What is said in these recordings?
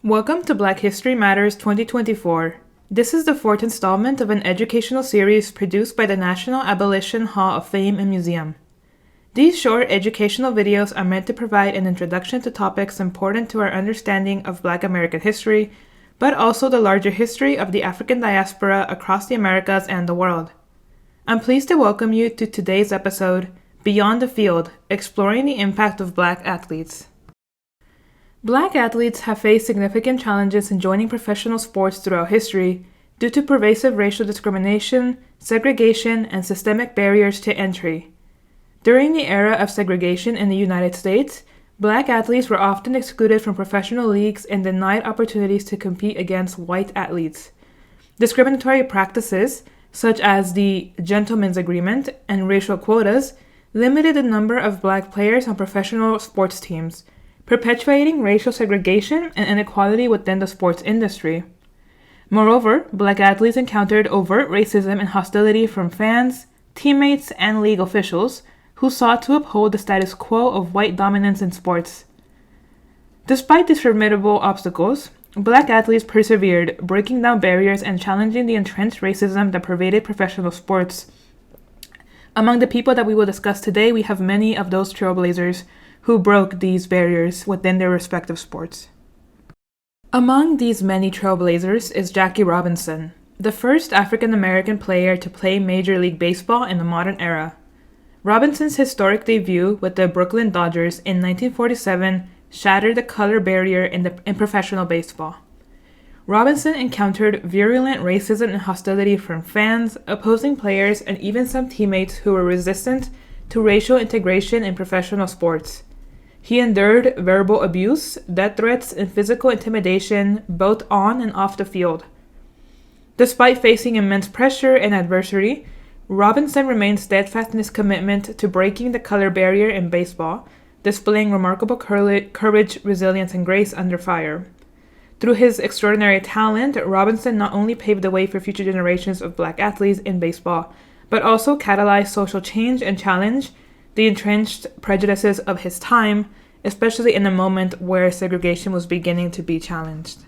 Welcome to Black History Matters 2024. This is the fourth installment of an educational series produced by the National Abolition Hall of Fame and Museum. These short educational videos are meant to provide an introduction to topics important to our understanding of Black American history, but also the larger history of the African diaspora across the Americas and the world. I'm pleased to welcome you to today's episode, Beyond the Field, Exploring the Impact of Black Athletes. Black athletes have faced significant challenges in joining professional sports throughout history due to pervasive racial discrimination, segregation, and systemic barriers to entry. During the era of segregation in the United States, Black athletes were often excluded from professional leagues and denied opportunities to compete against white athletes. Discriminatory practices, such as the Gentlemen's Agreement and racial quotas, limited the number of Black players on professional sports teams, perpetuating racial segregation and inequality within the sports industry. Moreover, Black athletes encountered overt racism and hostility from fans, teammates, and league officials who sought to uphold the status quo of white dominance in sports. Despite these formidable obstacles, Black athletes persevered, breaking down barriers and challenging the entrenched racism that pervaded professional sports. Among the people that we will discuss today, we have many of those trailblazers who broke these barriers within their respective sports. Among these many trailblazers is Jackie Robinson, the first African American player to play Major League Baseball in the modern era. Robinson's historic debut with the Brooklyn Dodgers in 1947 shattered the color barrier in professional baseball. Robinson encountered virulent racism and hostility from fans, opposing players, and even some teammates who were resistant to racial integration in professional sports. He endured verbal abuse, death threats, and physical intimidation both on and off the field. Despite facing immense pressure and adversity, Robinson remained steadfast in his commitment to breaking the color barrier in baseball, displaying remarkable courage, resilience, and grace under fire. Through his extraordinary talent, Robinson not only paved the way for future generations of Black athletes in baseball, but also catalyzed social change and challenged the entrenched prejudices of his time, especially in a moment where segregation was beginning to be challenged.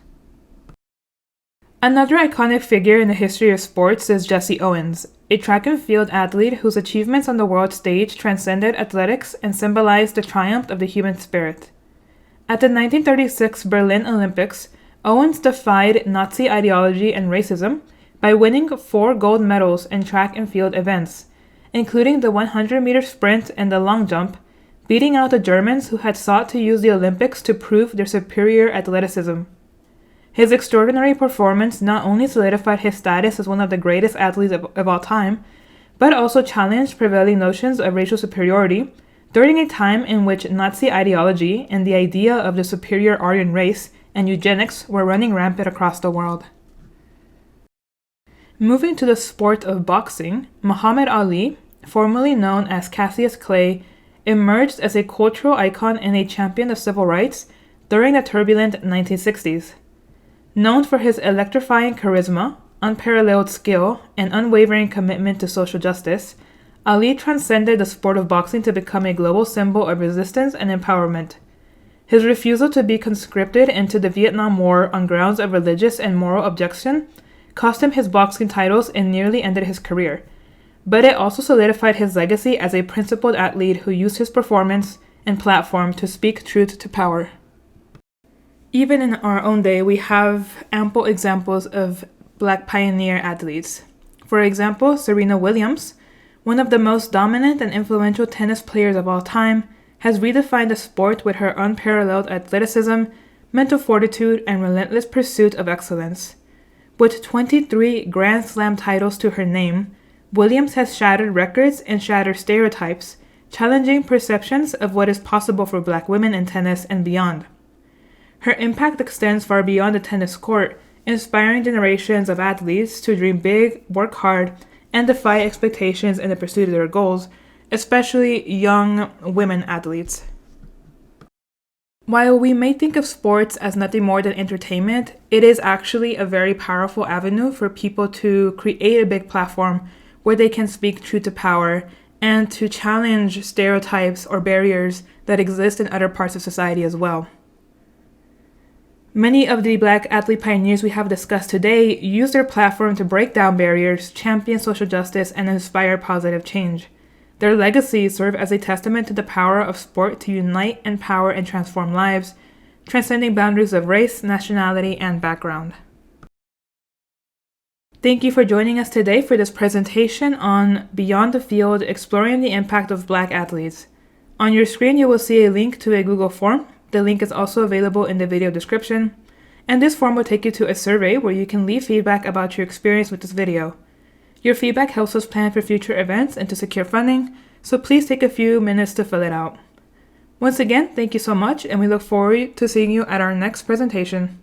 Another iconic figure in the history of sports is Jesse Owens, a track and field athlete whose achievements on the world stage transcended athletics and symbolized the triumph of the human spirit. At the 1936 Berlin Olympics, Owens defied Nazi ideology and racism by winning 4 gold medals in track and field events, including the 100-meter sprint and the long jump, beating out the Germans who had sought to use the Olympics to prove their superior athleticism. His extraordinary performance not only solidified his status as one of the greatest athletes of all time, but also challenged prevailing notions of racial superiority during a time in which Nazi ideology and the idea of the superior Aryan race and eugenics were running rampant across the world. Moving to the sport of boxing, Muhammad Ali, formerly known as Cassius Clay, emerged as a cultural icon and a champion of civil rights during the turbulent 1960s. Known for his electrifying charisma, unparalleled skill, and unwavering commitment to social justice, Ali transcended the sport of boxing to become a global symbol of resistance and empowerment. His refusal to be conscripted into the Vietnam War on grounds of religious and moral objection cost him his boxing titles and nearly ended his career, but it also solidified his legacy as a principled athlete who used his performance and platform to speak truth to power. Even in our own day, we have ample examples of Black pioneer athletes. For example, Serena Williams, one of the most dominant and influential tennis players of all time, has redefined the sport with her unparalleled athleticism, mental fortitude, and relentless pursuit of excellence. With 23 Grand Slam titles to her name, Williams has shattered records and shattered stereotypes, challenging perceptions of what is possible for Black women in tennis and beyond. Her impact extends far beyond the tennis court, inspiring generations of athletes to dream big, work hard, and defy expectations in the pursuit of their goals, especially young women athletes. While we may think of sports as nothing more than entertainment, it is actually a very powerful avenue for people to create a big platform where they can speak truth to power and to challenge stereotypes or barriers that exist in other parts of society as well. Many of the Black athlete pioneers we have discussed today use their platform to break down barriers, champion social justice, and inspire positive change. Their legacies serve as a testament to the power of sport to unite, empower, and transform lives, transcending boundaries of race, nationality, and background. Thank you for joining us today for this presentation on Beyond the Field, Exploring the Impact of Black Athletes. On your screen, you will see a link to a Google form. The link is also available in the video description. And this form will take you to a survey where you can leave feedback about your experience with this video. Your feedback helps us plan for future events and to secure funding, so please take a few minutes to fill it out. Once again, thank you so much, and we look forward to seeing you at our next presentation.